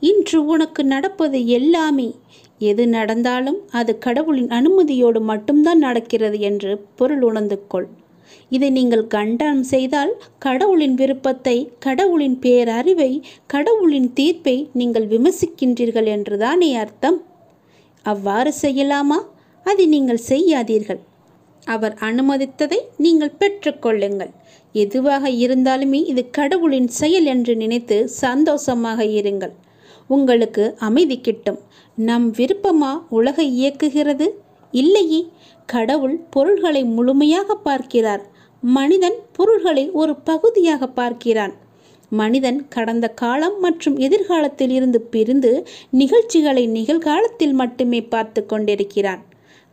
இன்று உனக்கு நடப்பது எல்லாமே, எது நடந்தாலும் அது கடவுளின் அனுமதியோடு மட்டும்தான் நடக்கிறது என்று பொருள் உணர்ந்து கொள். இதை நீங்கள் கண்டனம் செய்தால் கடவுளின் விருப்பத்தை, கடவுளின் பேரறிவை, கடவுளின் தீர்ப்பை நீங்கள் விமர்சிக்கின்றீர்கள் என்றுதானே அர்த்தம். அவ்வாறு செய்யலாமா? அதை நீங்கள் செய்யாதீர்கள். அவர் அனுமதித்ததை நீங்கள் பெற்றுக்கொள்ளுங்கள். எதுவாக இருந்தாலுமே இது கடவுளின் செயல் என்று நினைத்து சந்தோஷமாக இருங்கள். உங்களுக்கு அமைதி கிட்டும். நம் விருப்பமா உலகை இயக்குகிறது? இல்லையே. கடவுள் பொருள்களை முழுமையாக பார்க்கிறார். மனிதன் பொருள்களை ஒரு பகுதியாக பார்க்கிறான். மனிதன் கடந்த காலம் மற்றும் எதிர்காலத்தில் இருந்து பிரிந்து நிகழ்ச்சிகளை நிகழ்காலத்தில் மட்டுமே பார்த்து கொண்டிருக்கிறான்.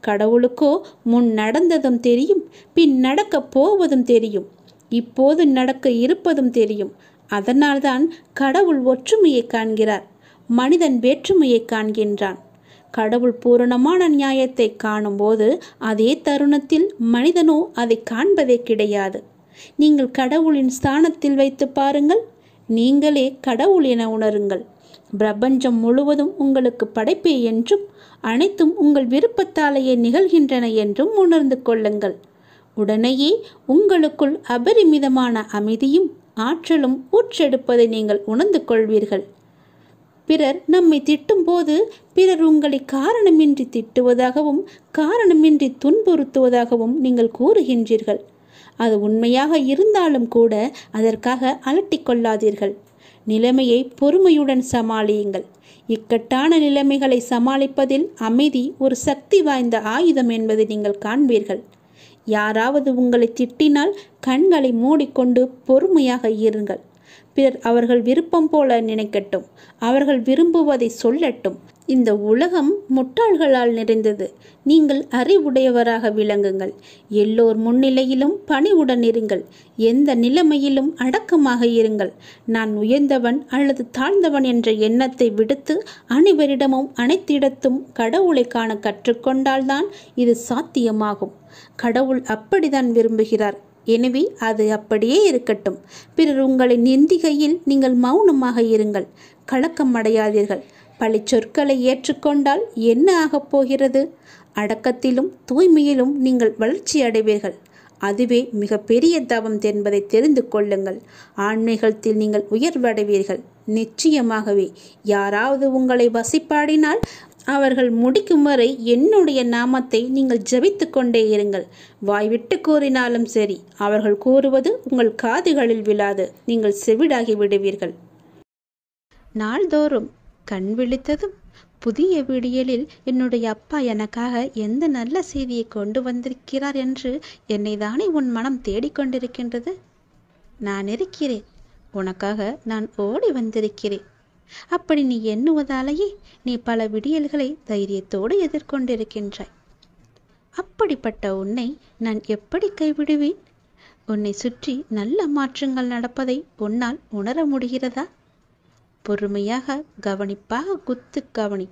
கடவுளுக்கோ முன் நடந்ததும் தெரியும், பின் நடக்கப் போவதும் தெரியும், இப்போது நடக்க இருப்பதும் தெரியும். அதனால்தான் கடவுள் ஒற்றுமையை காண்கிறார், மனிதன் வேற்றுமையை காண்கின்றான். கடவுள் பூரணமான நியாயத்தை காணும்போது அதே தருணத்தில் மனிதனோ அதை காண்பதே கிடையாது. நீங்கள் கடவுளின் ஸ்தானத்தில் வைத்து பாருங்கள். நீங்களே கடவுள் என உணருங்கள். பிரபஞ்சம் முழுவதும் உங்களுக்கு படைப்பே என்றும் அனைத்தும் உங்கள் விருப்பத்தாலேயே நிகழ்கின்றன என்றும் உணர்ந்து கொள்ளுங்கள். உடனேயே உங்களுக்குள் அபரிமிதமான அமைதியும் ஆற்றலும் ஊற்றெடுப்பதை நீங்கள் உணர்ந்து கொள்வீர்கள். பிறர் நம்மை திட்டும்போது பிறர் உங்களை காரணமின்றி திட்டுவதாகவும் காரணமின்றி துன்புறுத்துவதாகவும் நீங்கள் கூறுகின்றீர்கள். அது உண்மையாக இருந்தாலும் கூட அதற்காக அலட்டிக் கொள்ளாதீர்கள். நிலைமையை பொறுமையுடன் சமாளியுங்கள். இக்கட்டான நிலைமைகளை சமாளிப்பதில் அமைதி ஒரு சக்தி வாய்ந்த ஆயுதம் என்பதை நீங்கள் காண்பீர்கள். யாராவது உங்களை திட்டினால் கண்களை மூடிக்கொண்டு பொறுமையாக இருங்கள். பிறர் அவர்கள் விருப்பம் போல நினைக்கட்டும், அவர்கள் விரும்புவதை சொல்லட்டும். இந்த உலகம் முட்டாள்களால் நிறைந்தது. நீங்கள் அறிவுடையவராக விளங்குங்கள். எல்லோர் முன்னிலையிலும் பணிவுடன் இருங்கள். எந்த நிலைமையிலும் அடக்கமாக இருங்கள். நான் உயர்ந்தவன் அல்லது தாழ்ந்தவன் என்ற எண்ணத்தை விடுத்து அனைவரிடமும் அனைத்திடத்தும் கடவுளை காண கற்றுக்கொண்டால்தான் இது சாத்தியமாகும். கடவுள் அப்படித்தான் விரும்புகிறார். எனவே அது அப்படியே இருக்கட்டும். பிறர் உங்களை நிந்திகையில் நீங்கள் மௌனமாக இருங்கள். கலக்கம் அடையாதீர்கள். பழி சொற்களை ஏற்றுக்கொண்டால் என்ன ஆகப் போகிறது? அடக்கத்திலும் தூய்மையிலும் நீங்கள் வளர்ச்சி அடைவீர்கள். அதுவே மிக பெரிய தவம் என்பதை தெரிந்து கொள்ளுங்கள். ஆன்மீகத்தில் நீங்கள் உயர்வடைவீர்கள். நிச்சயமாகவே யாராவது உங்களை வசிப்பாடினால் அவர்கள் முடிக்கும் வரை என்னுடைய நாமத்தை நீங்கள் ஜபித்து கொண்டே இருங்கள். வாய்விட்டு கூறினாலும் சரி, அவர்கள் கூறுவது உங்கள் காதுகளில் விழாது. நீங்கள் செவிடாகி விடுவீர்கள். நாள்தோறும் கண் விழித்ததும் புதிய விடியலில் என்னுடைய அப்பா எனக்காக எந்த நல்ல செய்தியை கொண்டு வந்திருக்கிறார் என்று என்னை தானே உன் மனம் தேடிக்கொண்டிருக்கின்றது. நான் இருக்கிறேன். உனக்காக நான் ஓடி வந்திருக்கிறேன். அப்படி நீ எண்ணுவதாலேயே நீ பல விடியல்களை தைரியத்தோடு எதிர்கொண்டிருக்கின்றாய். அப்படிப்பட்ட உன்னை நான் எப்படி கைவிடுவேன்? உன்னை சுற்றி நல்ல மாற்றங்கள் நடப்பதை உன்னால் உணர முடிகிறதா? பொறுமையாக கவனிப்பாக குத்து கவனி.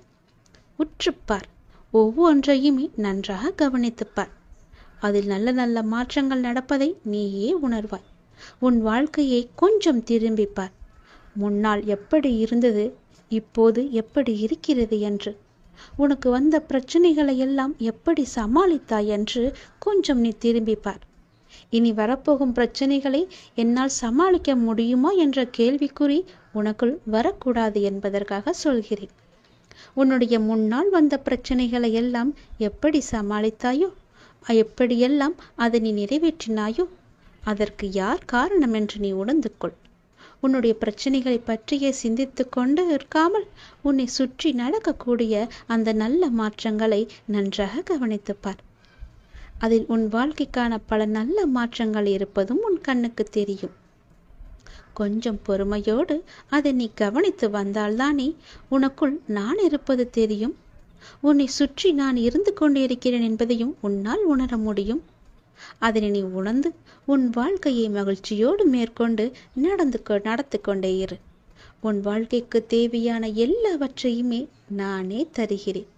உற்றுப்பார். ஒவ்வொன்றையுமே நன்றாக கவனித்துப்பார். அதில் நல்ல நல்ல மாற்றங்கள் நடப்பதை நீயே உணர்வாய். உன் வாழ்க்கையை கொஞ்சம் திரும்பிப்பார். முன்னால் எப்படி இருந்தது, இப்போது எப்படி இருக்கிறது என்று, உனக்கு வந்த பிரச்சனைகளை எல்லாம் எப்படி சமாளித்தாய் என்று கொஞ்சம் நீ திரும்பிப்பார். இனி வரப்போகும் பிரச்சனைகளை என்னால் சமாளிக்க முடியுமா என்ற கேள்விக்குறி உனக்குள் வரக்கூடாது என்பதற்காக சொல்கிறேன். உன்னுடைய முன்னால் வந்த பிரச்சனைகளை எல்லாம் எப்படி சமாளித்தாயோ, எப்படியெல்லாம் அதை நீ நிறைவேற்றினாயோ, அதற்கு யார் காரணம் என்று நீ உணர்ந்து கொள். உன்னுடைய பிரச்சனைகளை பற்றியே சிந்தித்து கொண்டு இருக்காமல் உன்னை சுற்றி நடக்கக்கூடிய அந்த நல்ல மாற்றங்களை நன்றாக கவனித்துப்பார். அதில் உன் வாழ்க்கைக்கான பல நல்ல மாற்றங்கள் இருப்பதும் உன் கண்ணுக்கு தெரியும். கொஞ்சம் பொறுமையோடு அதை நீ கவனித்து வந்தால்தானே உனக்குள் நான் இருப்பது தெரியும். உன்னை சுற்றி நான் இருந்து கொண்டிருக்கிறேன் என்பதையும் உன்னால் உணர முடியும். அதனை நீ உணர்ந்து உன் வாழ்க்கையை மகிழ்ச்சியோடு மேற்கொண்டு நடத்து கொண்டே இரு. உன் வாழ்க்கைக்கு தேவையான எல்லாவற்றையுமே நானே தருகிறேன்.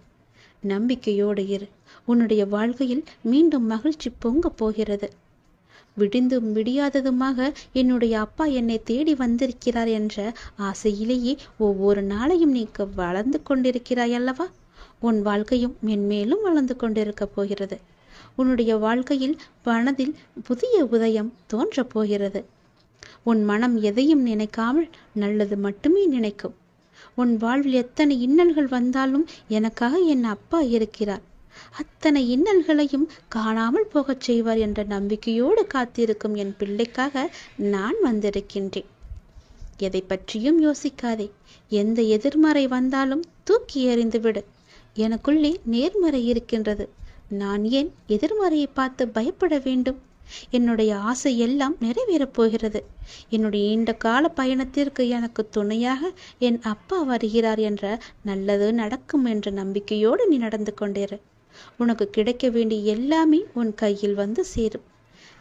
நம்பிக்கையோடு இரு. உன்னுடைய வாழ்க்கையில் மீண்டும் மகிழ்ச்சி பொங்க போகிறது. விடிந்தும் விடியாததுமாக என்னுடைய அப்பா என்னை தேடி வந்திருக்கிறார் என்ற ஆசையிலேயே ஒவ்வொரு நாளையும் நீ வளர்ந்து கொண்டிருக்கிறாய் அல்லவா? உன் வாழ்க்கையும் மென்மேலும் வளர்ந்து கொண்டிருக்கப் போகிறது. உன்னுடைய வாழ்க்கையில் மனதில் புதிய உதயம் தோன்றப் போகிறது. உன் மனம் எதையும் நினைக்காமல் நல்லது மட்டுமே நினைக்கும். உன் வாழ்வில் எத்தனை இன்னல்கள் வந்தாலும் எனக்காக என் அப்பா இருக்கிறார், அத்தனை இன்னல்களையும் காணாமல் போகச் செய்வார் என்ற நம்பிக்கையோடு காத்திருக்கும் என் பிள்ளைக்காக நான் வந்திருக்கின்றேன். எதை பற்றியும் யோசிக்காதே. எந்த எதிர்மறை வந்தாலும் தூக்கி எறிந்துவிடு. எனக்குள்ளே நேர்மறை இருக்கின்றது. நான் ஏன் எதிர்மறையை பார்த்து பயப்பட வேண்டும்? என்னுடைய ஆசை எல்லாம் நிறைவேறப் போகிறது. என்னுடைய நீண்ட கால பயணத்திற்கு எனக்கு துணையாக என் அப்பா வருகிறார் என்ற நல்லது நடக்கும் என்ற நம்பிக்கையோடு நீ நடந்து கொண்டிரு. உனக்கு கிடைக்க வேண்டிய எல்லாமே உன் கையில் வந்து சேரும்.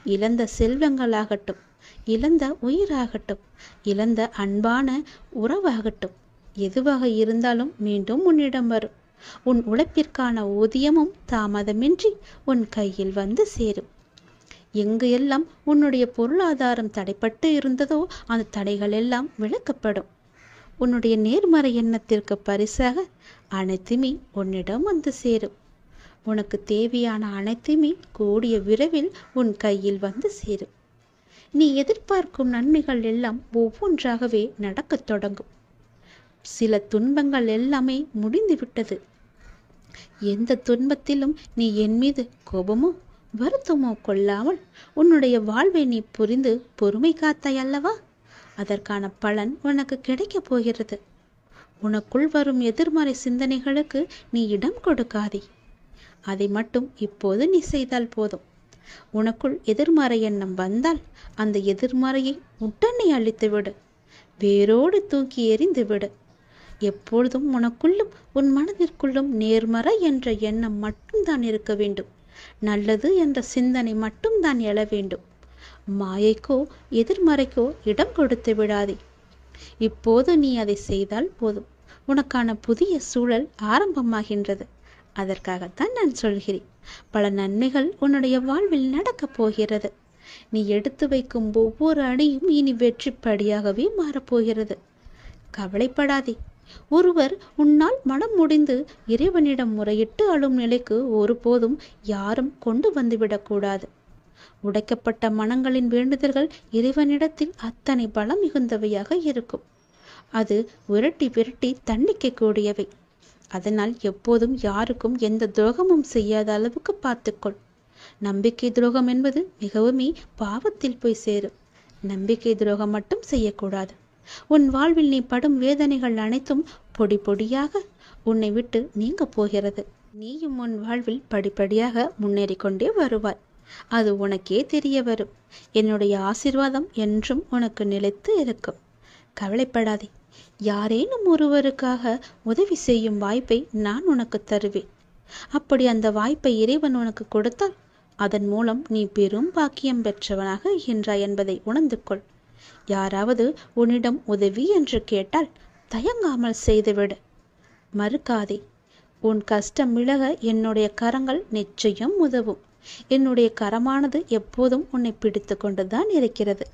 இழந்த செல்வங்களாகட்டும், இழந்த உயிராகட்டும், இழந்த அன்பான உறவாகட்டும், எதுவாக இருந்தாலும் மீண்டும் உன்னிடம் வரும். உன் உழைப்பிற்கான ஊதியமும் தாமதமின்றி உன் கையில் வந்து சேரும். எங்கு எல்லாம் உன்னுடைய பொருளாதாரம் தடைப்பட்டு இருந்ததோ அந்த தடைகள் எல்லாம் விலக்கப்படும். உன்னுடைய நேர்மறை எண்ணத்திற்கு பரிசாக அனைத்துமே உன்னிடம் வந்து சேரும். உனக்கு தேவையான அனைத்துமே கூடிய விரைவில் உன் கையில் வந்து சேரும். நீ எதிர்பார்க்கும் நன்மைகள் எல்லாம் ஒவ்வொன்றாகவே நடக்கத் தொடங்கும். சில துன்பங்கள் எல்லாமே முடிந்துவிட்டது. எந்த துன்பத்திலும் நீ என் மீது கோபமோ வருத்தமோ கொள்ளாமல் உன்னுடைய வாழ்வை நீ புரிந்து பொறுமை காத்தாய் அல்லவா? அதற்கான பலன் உனக்கு கிடைக்கப் போகிறது. உனக்குள் வரும் எதிர்மறை சிந்தனைகளுக்கு நீ இடம் கொடுக்காதே. அதை மட்டும் இப்போது நீ செய்தால் போதும். உனக்குள் எதிர்மறை எண்ணம் வந்தால் அந்த எதிர்மறையை உடனே அழித்துவிடு, வேரோடு தூக்கி எறிந்து விடு. எப்பொழுதும் உனக்குள்ளும் உன் மனதிற்குள்ளும் நேர்மறை என்ற எண்ணம் மட்டும்தான் இருக்க வேண்டும். நல்லது என்ற சிந்தனை மட்டும்தான் எழ வேண்டும். மாயைக்கோ எதிர்மறைக்கோ இடம் கொடுத்து விடாதே. இப்போது நீ அதை செய்தால் போதும். உனக்கான புதிய சூழல் ஆரம்பமாகின்றது. அதற்காகத்தான் நான் சொல்கிறேன். பல நன்மைகள் உன்னுடைய வாழ்வில் நடக்கப் போகிறது. நீ எடுத்து வைக்கும் ஒவ்வொரு அடியும் இனி வெற்றிப்படியாகவே மாறப்போகிறது. கவலைப்படாதே. ஒருவர் உன்னால் மனம் முடிந்து இறைவனிடம் முறையிட்டு அழும் நிலைக்கு ஒருபோதும் யாரும் கொண்டு வந்துவிடக்கூடாது. உடைக்கப்பட்ட மனங்களின் வேண்டுதல்கள் இறைவனிடத்தில் அத்தனை பலம் மிகுந்தவையாக இருக்கும். அது விரட்டி விரட்டி தண்டிக்க கூடியவை. அதனால் எப்போதும் யாருக்கும் எந்த துரோகமும் செய்யாத அளவுக்கு பார்த்துக்கொள். நம்பிக்கை துரோகம் என்பது மிகவுமே பாவத்தில் போய் சேரும். நம்பிக்கை துரோகம் மட்டும் செய்யக்கூடாது. உன் வாழ்வில் நீ படும் வேதனைகள் அனைத்தும் பொடி பொடியாக உன்னை விட்டு நீங்க போகிறது. நீயும் உன் வாழ்வில் படிப்படியாக முன்னேறி கொண்டே வருவாய். அது உனக்கே தெரிய வரும். என்னுடைய ஆசீர்வாதம் என்றும் உனக்கு நிலைத்து இருக்கும். கவலைப்படாதே. யாரேனும் ஒருவருக்காக உதவி செய்யும் வாய்ப்பை நான் உனக்கு தருவேன். அப்படி அந்த வாய்ப்பை இறைவன் உனக்கு கொடுத்தால் அதன் மூலம் நீ பெரும் பாக்கியம் பெற்றவனாக இருக்கின்றாய் என்பதை உணர்ந்து கொள். யாராவது உன்னிடம் உதவி என்று கேட்டால் தயங்காமல் செய்துவிடு. மறுக்காதே. உன் கஷ்டம் விலக என்னுடைய கரங்கள் நிச்சயம் உதவும். என்னுடைய கரமானது எப்போதும் உன்னை பிடித்து கொண்டுதான் இருக்கிறது.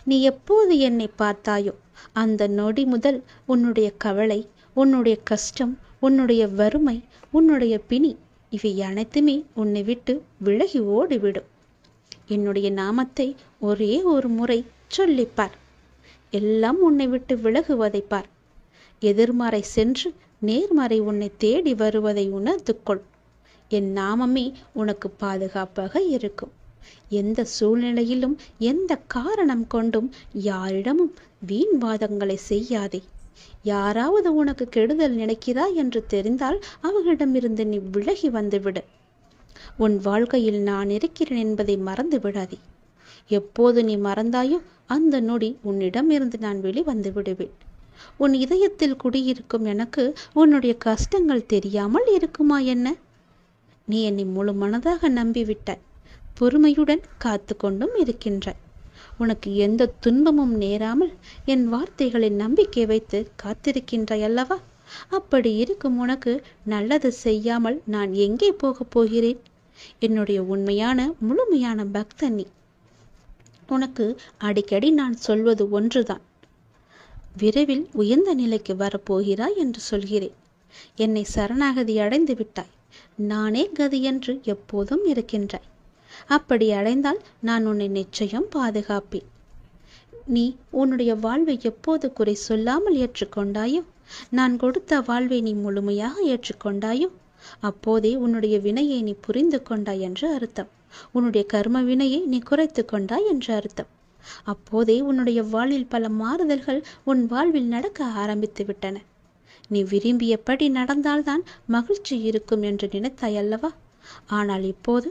நீ எப்போது என்னை பார்த்தாயோ அந்த நொடி முதல் உன்னுடைய கவலை, உன்னுடைய கஷ்டம், உன்னுடைய வறுமை, உன்னுடைய பிணி இவை அனைத்துமே உன்னை விட்டு விலகி ஓடிவிடும். என்னுடைய நாமத்தை ஒரே ஒரு முறை சொல்லிப்பார். எல்லாம் உன்னை விட்டு விலகுவதை பார். எதிர்மறை சென்று நேர்மறை உன்னை தேடி வருவதை உணர்ந்து கொள். என் நாமமே உனக்கு பாதுகாப்பாக இருக்கும். எந்த சூழ்நிலையிலும் எந்த காரணம் கொண்டும் யாரிடமும் வீண் வாதங்களை செய்யாதே. யாராவது உனக்கு கெடுதல் நினைக்கிறாய் என்று தெரிந்தால் அவர்களிடமிருந்து நீ விலகி வந்துவிடு. உன் வாழ்க்கையில் நான் இருக்கிறேன் என்பதை மறந்து விடாதே. எப்போது நீ மறந்தாயோ அந்த நொடி உன்னிடமிருந்து நான் வெளிவந்து விடுவேன். உன் இதயத்தில் குடியிருக்கும் எனக்கு உன்னுடைய கஷ்டங்கள் தெரியாமல் இருக்குமா என்ன? நீ என்னை முழு மனதாக நம்பிவிட்டாய். பொறுமையுடன் காத்து கொண்டும் இருக்கின்றாய். உனக்கு எந்த துன்பமும் நேராமல் என் வார்த்தைகளில் நம்பிக்கை வைத்து காத்திருக்கின்றாய் அல்லவா? அப்படி இருக்கும் உனக்கு நல்லது செய்யாமல் நான் எங்கே போகப் போகிறேன்? என்னுடைய உண்மையான முழுமையான பக்தன் நீ. உனக்கு அடிக்கடி நான் சொல்வது ஒன்றுதான். விரைவில் உயர்ந்த நிலைக்கு வரப்போகிறாய் என்று சொல்கிறேன். என்னை சரணாகதி அடைந்து விட்டாய். நானே கதி என்று எப்போதும் இருக்கின்றாய். அப்படி அடைந்தால் நான் உன்னை நிச்சயம் பாதுகாப்பேன். நீ உன்னுடைய வாழ்வை எப்போது குறை சொல்லாமல் ஏற்றுக்கொண்டாயோ, நான் கொடுத்த வாழ்வை நீ முழுமையாக ஏற்றுக்கொண்டாயோ, அப்போதே உன்னுடைய வினையை நீ புரிந்து கொண்டாய் என்று அர்த்தம். உன்னுடைய கர்ம வினையை நீ குறைத்து கொண்டாய் என்று அர்த்தம். அப்போதே உன்னுடைய வாழ்வில் பல மாறுதல்கள் உன் வாழ்வில் நடக்க ஆரம்பித்து விட்டன. நீ விரும்பியபடி நடந்தால்தான் மகிழ்ச்சி இருக்கும் என்று நினைத்தாய் அல்லவா? ஆனால் இப்போது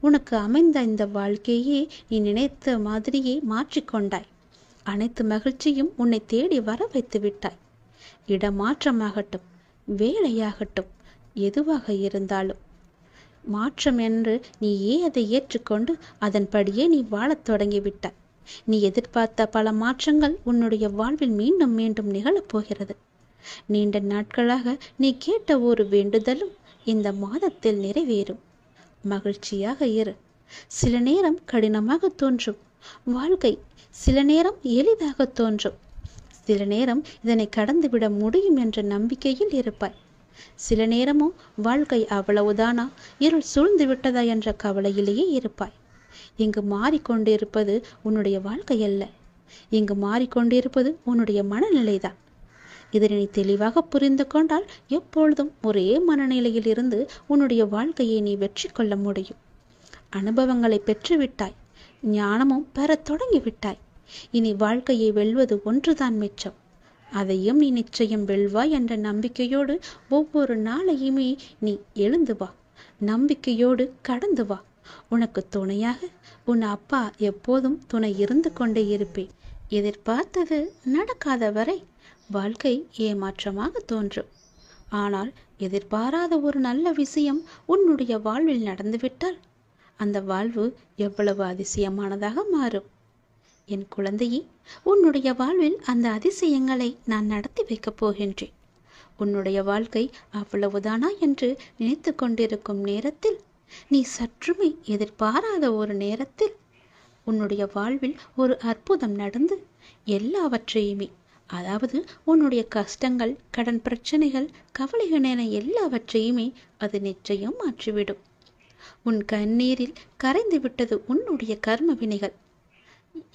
உனக்கு அமைந்த இந்த வாழ்க்கையே நீ நினைத்த மாதிரியே மாற்றிக்கொண்டாய். அனைத்து மகிழ்ச்சியும் உன்னை தேடி வர வைத்து விட்டாய். இடமாற்றமாகட்டும், வேலையாகட்டும், எதுவாக இருந்தாலும் மாற்றம் என்று நீயே அதை ஏற்றுக்கொண்டு அதன்படியே நீ வாழத் தொடங்கிவிட்டாய். நீ எதிர்பார்த்த பல மாற்றங்கள் உன்னுடைய வாழ்வில் மீண்டும் மீண்டும் நிகழப்போகிறது. நீண்ட நாட்களாக நீ கேட்ட ஒரு வேண்டுதலும் இந்த மாதத்தில் நிறைவேறும். மகிழ்ச்சியாக இரு. சில நேரம் கடினமாக தோன்றும் வாழ்க்கை, சில நேரம் எளிதாக தோன்றும். சில நேரம் இதனை கடந்துவிட முடியும் என்ற நம்பிக்கையில் இருப்பாய். சில நேரமும் வாழ்க்கை அவ்வளவுதானா, இருள் சூழ்ந்து விட்டதா என்ற கவலையிலேயே இருப்பாய். இங்கு மாறிக்கொண்டிருப்பது உன்னுடைய வாழ்க்கை அல்ல. இங்கு மாறிக்கொண்டிருப்பது உன்னுடைய மனநிலைதான். இதனை நீ தெளிவாக புரிந்து கொண்டால் எப்பொழுதும் ஒரே மனநிலையில் இருந்து உன்னுடைய வாழ்க்கையை நீ வெற்றி கொள்ள முடியும். அனுபவங்களை பெற்றுவிட்டாய். ஞானமும் பெறத் தொடங்கிவிட்டாய். இனி வாழ்க்கையை வெல்வது ஒன்றுதான் மிச்சம். அதையும் நீ நிச்சயம் வெல்வாய் என்ற நம்பிக்கையோடு ஒவ்வொரு நாளையுமே நீ எழுந்து வா. நம்பிக்கையோடு கடந்து வா. உனக்கு துணையாக உன் அப்பா எப்போதும் துணை இருந்து கொண்டே இருப்பேன். எதிர்பார்த்தது நடக்காத வரை வாழ்க்கை ஏமாற்றமாக தோன்றும். ஆனால் எதிர்பாராத ஒரு நல்ல விஷயம் உன்னுடைய வாழ்வில் நடந்துவிட்டால் அந்த வாழ்வு எவ்வளவு அதிசயமானதாக மாறும். என் குழந்தையே, உன்னுடைய வாழ்வில் அந்த அதிசயங்களை நான் நடத்தி வைக்கப் போகின்றேன். உன்னுடைய வாழ்க்கை அவ்வளவுதானா என்று நினைத்து கொண்டிருக்கும் நேரத்தில், நீ சற்றுமே எதிர்பாராத ஒரு நேரத்தில் உன்னுடைய வாழ்வில் ஒரு அற்புதம் நடந்து எல்லாவற்றையுமே, அதாவது உன்னுடைய கஷ்டங்கள், கடன் பிரச்சனைகள், கவலைகள் என எல்லாவற்றையுமே அது நிச்சயம் மாற்றிவிடும். உன் கண்ணீரில் கரைந்து விட்டது உன்னுடைய கர்ம வினைகள்.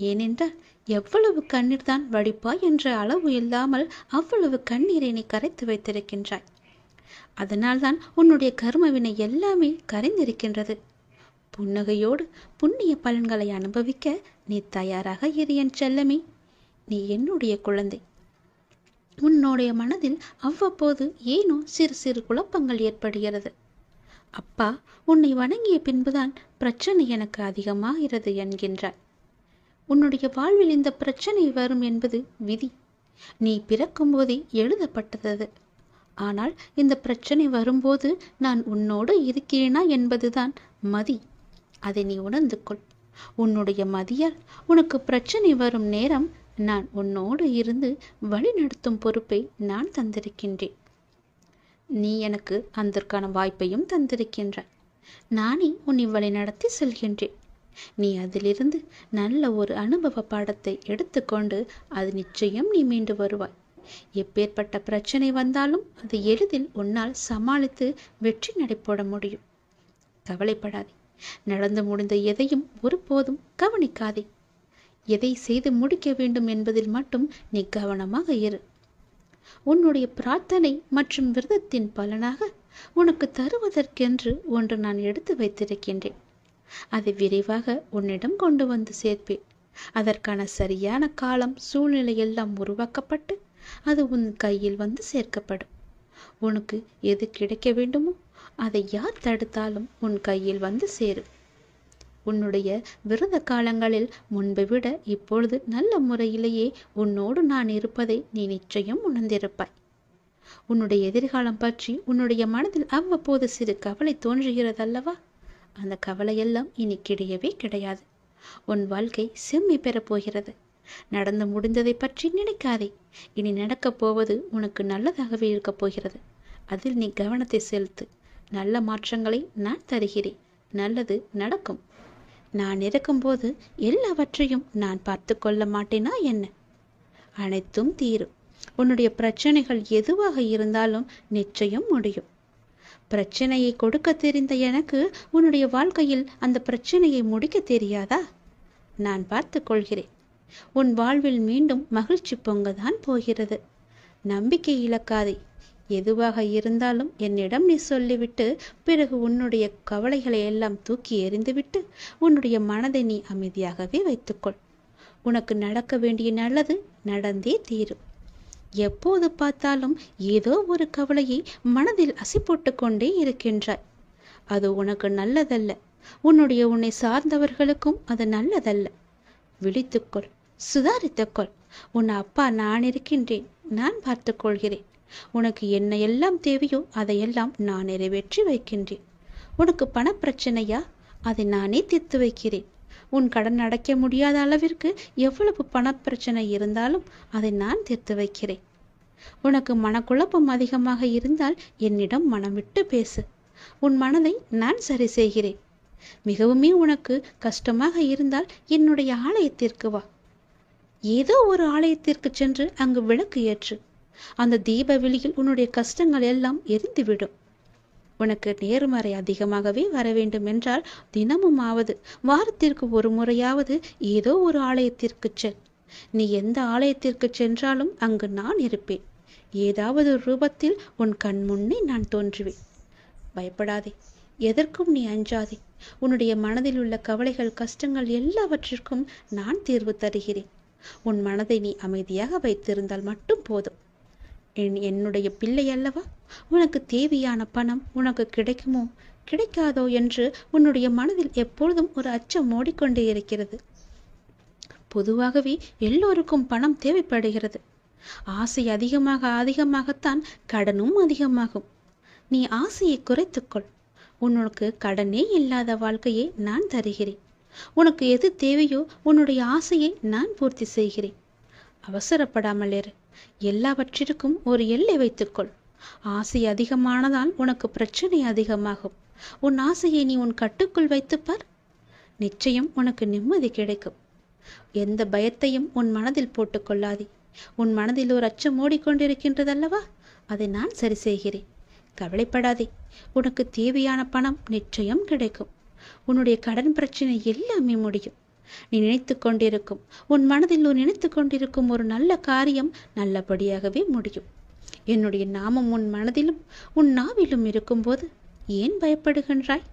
ஏனென்றால் எவ்வளவு கண்ணீர் தான் வடிப்பாய் என்ற அளவு இல்லாமல் அவ்வளவு கண்ணீரை நீ கரைத்து வைத்திருக்கின்றாய். அதனால்தான் உன்னுடைய கர்மவினை எல்லாமே கரைந்திருக்கின்றது. புன்னகையோடு புண்ணிய பலன்களை அனுபவிக்க நீ தயாராக இரு என் செல்லமே. நீ என்னுடைய குழந்தை. உன்னுடைய மனதில் அவ்வப்போது ஏனோ சிறு சிறு குழப்பங்கள் ஏற்படுகிறது. அப்பா உன்னை வணங்கிய பின்புதான் பிரச்சனை எனக்கு அதிகமாகிறது என்கின்றார். உன்னுடைய வாழ்வில் இந்த பிரச்சனை வரும் என்பது விதி. நீ பிறக்கும் போதே எழுதப்பட்டது. ஆனால் இந்த பிரச்சனை வரும்போது நான் உன்னோடு இருக்கிறேனா என்பதுதான் மதி. அதை நீ உணர்ந்து கொள். உன்னுடைய மதியால் உனக்கு பிரச்சனை வரும் நேரம் நான் உன்னோடு இருந்து வழிநடத்தும் பொறுப்பை நான் தந்திருக்கின்றேன். நீ எனக்கு அதற்கான வாய்ப்பையும் தந்திருக்கின்றாய். நானே உன்னை வழிநடத்தி செல்கின்றேன். நீ அதிலிருந்து நல்ல ஒரு அனுபவ பாடத்தை எடுத்துக்கொண்டு அது நிச்சயம் நீ மீண்டு வருவாய். எப்பேற்பட்ட பிரச்சனை வந்தாலும் அது எளிதில் உன்னால் சமாளித்து வெற்றி நடைபோட முடியும். கவலைப்படாதே. நடந்து முடிந்த எதையும் ஒருபோதும் கவனிக்காதே. எதை செய்து முடிக்க வேண்டும் என்பதில் மட்டும் நீ கவனமாக இரு. உன்னுடைய பிரார்த்தனை மற்றும் விரதத்தின் பலனாக உனக்கு தருவதற்கென்று ஒன்று நான் எடுத்து வைத்திருக்கின்றேன். அதை விரைவாக உன்னிடம் கொண்டு வந்து சேர்ப்பேன். அதற்கான சரியான காலம், சூழ்நிலை எல்லாம் உருவாக்கப்பட்டு அது உன் கையில் வந்து சேர்க்கப்படும். உனக்கு எது கிடைக்க வேண்டுமோ அதை யார் தடுத்தாலும் உன் கையில் வந்து சேரும். உன்னுடைய விரத காலங்களில் முன்பை விட இப்பொழுது நல்ல முறையிலேயே உன்னோடு நான் இருப்பதை நீ நிச்சயம் உணர்ந்திருப்பாய். உன்னுடைய எதிர்காலம் பற்றி உன்னுடைய மனதில் அவ்வப்போது சிறு கவலை தோன்றுகிறதல்லவா? அந்த கவலையெல்லாம் இனி கிடையவே கிடையாது. உன் வாழ்க்கை செம்மை பெறப்போகிறது. நடந்து முடிந்ததை பற்றி நினைக்காதே. இனி நடக்கப் போவது உனக்கு நல்லதாகவே இருக்கப் போகிறது. அதில் நீ கவனத்தை செலுத்து. நல்ல மாற்றங்களை நான் தருகிறேன். நல்லது நடக்கும். நான் இருக்கும்போது எல்லாவற்றையும் நான் பார்த்து கொள்ள மாட்டேனா என்ன? அனைத்தும் தீரும். உன்னுடைய பிரச்சனைகள் எதுவாக இருந்தாலும் நிச்சயம் முடியும். பிரச்சனையை கொடுக்க தெரிந்த எனக்கு உன்னுடைய வாழ்க்கையில் அந்த பிரச்சனையை முடிக்க தெரியாதா? நான் பார்த்து கொள்கிறேன். உன் வாழ்வில் மீண்டும் மகிழ்ச்சி பொங்கதான் போகிறது. நம்பிக்கை இழக்காதே. எதுவாக இருந்தாலும் என்னிடம் நீ சொல்லிவிட்டு பிறகு உன்னுடைய கவலைகளை எல்லாம் தூக்கி எறிந்துவிட்டு உன்னுடைய மனதை நீ அமைதியாகவே வைத்துக்கொள். உனக்கு நடக்க வேண்டிய நல்லது நடந்தே தீரும். எப்போது பார்த்தாலும் ஏதோ ஒரு கவலையை மனதில் அசை போட்டு கொண்டே இருக்கின்றாய். அது உனக்கு நல்லதல்ல. உன்னை சார்ந்தவர்களுக்கும் அது நல்லதல்ல. விழித்துக்கொள், சுதாரித்துக்கொள். உன் அப்பா நான் இருக்கின்றேன். நான் பார்த்து கொள்கிறேன். உனக்கு என்ன எல்லாம் தேவையோ அதையெல்லாம் நான் நிறைவேற்றி வைக்கின்றேன். உனக்கு பணப்பிரச்சனையா? அதை நானே தீர்த்து வைக்கிறேன். உன் கடன் அடைக்க முடியாத அளவிற்கு எவ்வளவு பணப்பிரச்சனை இருந்தாலும் அதை நான் தீர்த்து வைக்கிறேன். உனக்கு மனக்குழப்பம் அதிகமாக இருந்தால் என்னிடம் மனம் விட்டு பேசு. உன் மனதை நான் சரி செய்கிறேன். மிகவுமே உனக்கு கஷ்டமாக இருந்தால் என்னுடைய ஆலயத்திற்கு வா. ஏதோ ஒரு ஆலயத்திற்கு சென்று அங்கு விளக்கு ஏற்று. அந்த தீப வெளியில் உன்னுடைய கஷ்டங்கள் எல்லாம் எரிந்துவிடும். உனக்கு நேர்மறை அதிகமாகவே வர வேண்டும் என்றால் தினமும் ஆவது வாரத்திற்கு ஒரு முறையாவது ஏதோ ஒரு ஆலயத்திற்கு செல். நீ எந்த ஆலயத்திற்கு சென்றாலும் அங்கு நான் இருப்பேன். ஏதாவது ஒரு ரூபத்தில் உன் கண் முன்னே நான் தோன்றுவேன். பயப்படாதே. எதற்கும் நீ அஞ்சாதே. உன்னுடைய மனதில் உள்ள கவலைகள் கஷ்டங்கள் எல்லாவற்றிற்கும் நான் தீர்வு தருகிறேன். உன் மனதை நீ அமைதியாக வைத்திருந்தால் மட்டும் போதும். என்னுடைய பிள்ளை அல்லவா? உனக்கு தேவையான பணம் உனக்கு கிடைக்குமோ கிடைக்காதோ என்று உன்னுடைய மனதில் எப்பொழுதும் ஒரு அச்சம் ஓடிக்கொண்டே இருக்கிறது. பொதுவாகவே எல்லோருக்கும் பணம் தேவைப்படுகிறது. ஆசை அதிகமாகத்தான் கடனும் அதிகமாகும். நீ ஆசையை குறைத்துக்கொள். உனக்கு கடனே இல்லாத வாழ்க்கையை நான் தருகிறேன். உனக்கு எது தேவையோ உன்னுடைய ஆசையை நான் பூர்த்தி செய்கிறேன். அவசரப்படாமல் இரு. எல்லாவற்றிற்கும் ஒரு எல்லை வைத்துக்கொள். ஆசை அதிகமானதால் உனக்கு பிரச்சனை அதிகமாகும். உன் ஆசையை நீ உன் கட்டுக்குள் வைத்துப்பார். நிச்சயம் உனக்கு நிம்மதி கிடைக்கும். எந்த பயத்தையும் உன் மனதில் போட்டுக்கொள்ளாதே. உன் மனதில் ஒரு அச்சம் ஓடிக்கொண்டிருக்கின்றதல்லவா? அதை நான் சரி செய்கிறேன். கவலைப்படாதே. உனக்கு தேவையான பணம் நிச்சயம் கிடைக்கும். உன்னுடைய கடன் பிரச்சனை எல்லாமே முடியும். நீ நினைத்து கொண்டிருக்கும் உன் மனதில் நினைத்து கொண்டிருக்கும் ஒரு நல்ல காரியம் நல்லபடியாகவே முடியும். என்னுடைய நாமம் உன் மனதிலும் உன் நாவிலும் இருக்கும்போது ஏன் பயப்படுகின்றாய்?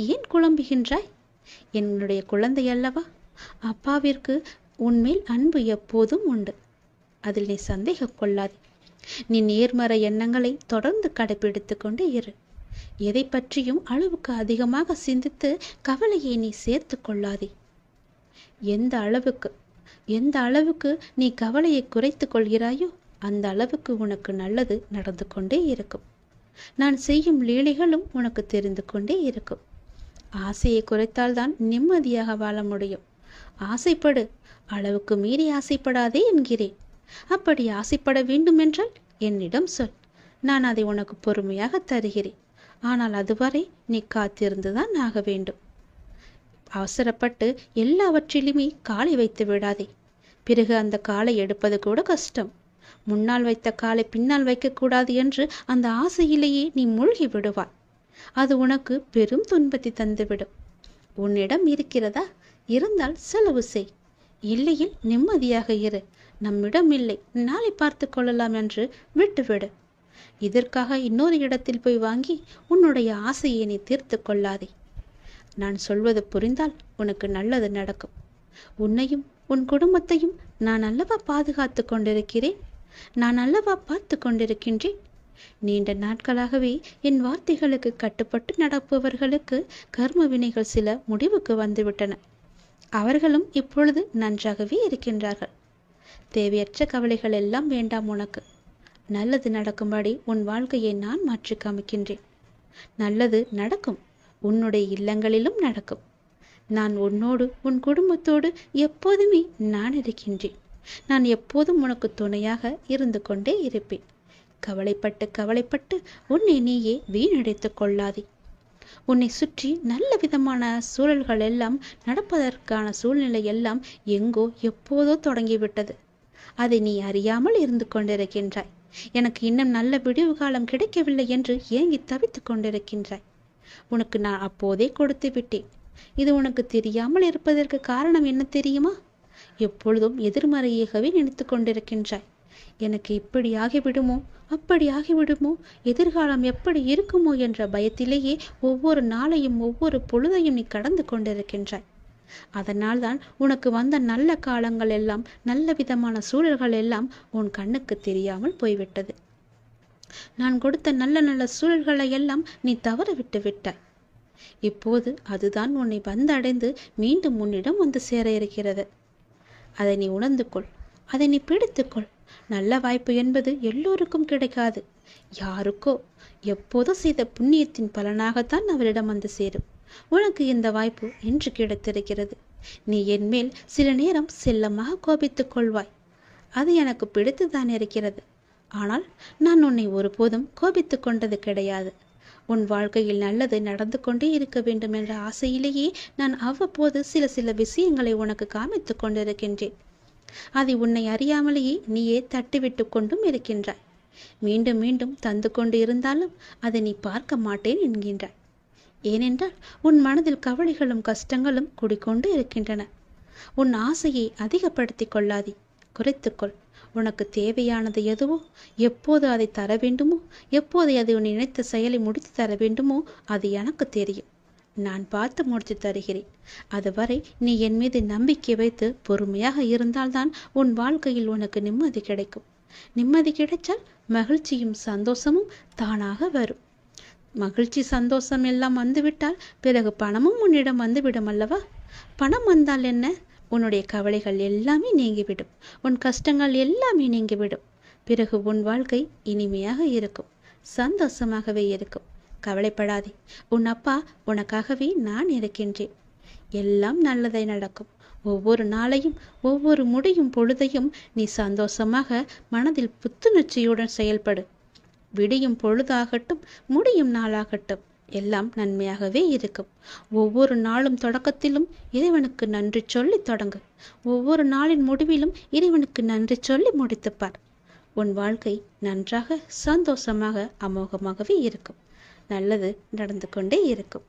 ஏன் குழம்புகின்றாய்? என்னுடைய குழந்தை அல்லவா? அப்பாவிற்கு உன்மேல் அன்பு எப்போதும் உண்டு. அதில் நீ சந்தேகம் கொள்ளாதே. நீ நேர்மறை எண்ணங்களை தொடர்ந்து கடைபிடித்து கொண்டு இரு. எதை பற்றியும் அளவுக்கு அதிகமாக சிந்தித்து கவலையை நீ சேர்த்து கொள்ளாதே. எந்த அளவுக்கு நீ கவலையை குறைத்து கொள்கிறாயோ அந்த அளவுக்கு உனக்கு நல்லது நடந்து கொண்டே இருக்கும். நான் செய்யும் லீலைகளும் உனக்கு தெரிந்து கொண்டே இருக்கும். ஆசையை குறைத்தால்தான் நிம்மதியாக வாழ முடியும். ஆசைப்படு, அளவுக்கு மீறி ஆசைப்படாதே என்கிறேன். அப்படி ஆசைப்பட வேண்டும் என்றால் என்னிடம் சொல். நான் அதை உனக்கு பொறுமையாக தருகிறேன். ஆனால் அதுவரை நீ காத்திருந்துதான் ஆக வேண்டும். அவசரப்பட்டு எல்லாவற்றிலுமே காலை வைத்து விடாதே. பிறகு அந்த காலை எடுப்பது கூட கஷ்டம். முன்னால் வைத்த காலை பின்னால் வைக்கக்கூடாது என்று அந்த ஆசையிலேயே நீ மூழ்கி விடுவாய். அது உனக்கு பெரும் துன்பத்தை தந்துவிடும். உன்னிடம் இருக்கிறதா? இருந்தால் செலவு செய். இல்லையில் நிம்மதியாக இரு. நம்மிடம் இல்லை, நாளை பார்த்து கொள்ளலாம் என்று விட்டுவிடு. இதற்காக இன்னொரு இடத்தில் போய் வாங்கி உன்னுடைய ஆசையை நீ தீர்த்து கொள்ளாதே. நான் சொல்வது புரிந்தால் உனக்கு நல்லது நடக்கும். உன்னையும் உன் குடும்பத்தையும் நான் அல்லவா பாதுகாத்து கொண்டிருக்கிறேன். நான் அல்லவா பார்த்து கொண்டிருக்கின்றேன். நீண்ட நாட்களாகவே என் வார்த்தைகளுக்கு கட்டுப்பட்டு நடப்பவர்களுக்கு கர்ம வினைகள் சில முடிவுக்கு வந்துவிட்டன. அவர்களும் இப்பொழுது நன்றாகவே இருக்கின்றார்கள். தேவையற்ற கவலைகள் எல்லாம் வேண்டாம் உனக்கு. நல்லது நடக்கும்படி உன் வாழ்க்கையை நான் மாற்றி காமிக்கின்றேன். நல்லது நடக்கும். உன்னுடைய இல்லங்களிலும் நடக்கும். நான் உன்னோடு உன் குடும்பத்தோடு எப்போதுமே நான் இருக்கின்றேன். நான் எப்போதும் உனக்கு துணையாக இருந்து கொண்டே இருப்பேன். கவலைப்பட்டு உன்னை நீயே வீணடைத்து கொள்ளாதே. உன்னை சுற்றி நல்ல விதமான சூழல்கள் எல்லாம் நடப்பதற்கான சூழ்நிலை எல்லாம் எங்கோ எப்போதோ தொடங்கிவிட்டது. அதை நீ அறியாமல் இருந்து கொண்டிருக்கின்றாய். எனக்கு இன்னும் நல்ல விடிவு காலம் கிடைக்கவில்லை என்று ஏங்கி தவித்துக் கொண்டிருக்கின்றாய். உனக்கு நான் அப்போதே கொடுத்து விட்டேன். இது உனக்கு தெரியாமல் இருப்பதற்கு காரணம் என்ன தெரியுமா? எப்பொழுதும் எதிர்மறையாகவே நினைத்து கொண்டிருக்கின்றாய். எனக்கு இப்படி ஆகிவிடுமோ, அப்படி ஆகிவிடுமோ, எதிர்காலம் எப்படி இருக்குமோ என்ற பயத்திலேயே ஒவ்வொரு நாளையும் ஒவ்வொரு பொழுதையும் நீ கடந்து கொண்டிருக்கின்றாய். அதனால்தான் உனக்கு வந்த நல்ல காலங்கள் எல்லாம், நல்ல விதமான சூழல்கள் எல்லாம் உன் கண்ணுக்கு தெரியாமல் போய்விட்டது. நான் கொடுத்த நல்ல நல்ல சூழல்களை எல்லாம் நீ தவற விட்டு விட்டாய். இப்போது அதுதான் உன்னை வந்தடைந்து மீண்டும் உன்னிடம் வந்து சேர இருக்கிறது. அதை நீ உணர்ந்து கொள், அதை நீ பிடித்துக்கொள். நல்ல வாய்ப்பு என்பது எல்லோருக்கும் கிடைக்காது. யாருக்கோ எப்போதோ செய்த புண்ணியத்தின் பலனாகத்தான் அவரிடம் வந்து சேரும். உனக்கு இந்த வாய்ப்பு இன்று கிடைத்திருக்கிறது. நீ என் மேல் சில நேரம் செல்லமாக கோபித்துக் கொள்வாய். அது எனக்கு பிடித்துதான் இருக்கிறது. ஆனால் நான் உன்னை ஒருபோதும் கோபித்துக் கொண்டது கிடையாது. உன் வாழ்க்கையில் நல்லது நடந்து கொண்டே இருக்க வேண்டும் என்ற ஆசையிலேயே நான் அவ்வப்போது சில விஷயங்களை உனக்கு காமித்து கொண்டிருக்கின்றேன். அதை உன்னை அறியாமலேயே நீயே தட்டிவிட்டு கொண்டும் இருக்கின்றாய். மீண்டும் மீண்டும் தந்து கொண்டு இருந்தாலும் அதை நீ பார்க்க மாட்டேன் என்கின்றாய். ஏனென்றால் உன் மனதில் கவலைகளும் கஷ்டங்களும் குடிக்கொண்டு இருக்கின்றன. உன் ஆசையை அதிகப்படுத்தி கொள்ளாதே, குறைத்துக்கொள். உனக்கு தேவையானது எதுவோ, எப்போது அதை தர வேண்டுமோ, எப்போது அதை உன் நினைத்த செயலை முடித்து தர வேண்டுமோ அது எனக்கு தெரியும். நான் பார்த்து முடித்து தருகிறேன். அதுவரை நீ என் மீது நம்பிக்கை வைத்து பொறுமையாக இருந்தால்தான் உன் வாழ்க்கையில் உனக்கு நிம்மதி கிடைக்கும். நிம்மதி கிடைத்தால் மகிழ்ச்சியும் சந்தோஷமும் தானாக வரும். மகிழ்ச்சி சந்தோஷம் எல்லாம் வந்துவிட்டால் பிறகு பணமும் உன்னிடம் வந்துவிடும் அல்லவா? பணம் வந்தால் என்ன? உன்னுடைய கவலைகள் எல்லாமே நீங்கிவிடும். உன் கஷ்டங்கள் எல்லாமே நீங்கிவிடும். பிறகு உன் வாழ்க்கை இனிமையாக இருக்கும், சந்தோஷமாகவே இருக்கும். கவலைப்படாதே. உன் அப்பா உனக்காகவே நான் இருக்கின்றேன். எல்லாம் நல்லதை நடக்கும். ஒவ்வொரு நாளையும் ஒவ்வொரு முடியும் பொழுதையும் நீ சந்தோஷமாக மனதில் புத்துணர்ச்சியுடன் செயல்படு. விடியும் பொழுதாகட்டும், முடியும் நாளாகட்டும், எல்லாம் நன்மையாகவே இருக்கும். ஒவ்வொரு நாளும் தொடக்கத்திலும் இறைவனுக்கு நன்றி சொல்லி தொடங்கு. ஒவ்வொரு நாளின் முடிவிலும் இறைவனுக்கு நன்றி சொல்லி முடித்துப்பார். உன் வாழ்க்கை நன்றாக சந்தோஷமாக அமோகமாகவே இருக்கும். நல்லது நடந்து கொண்டே இருக்கும்.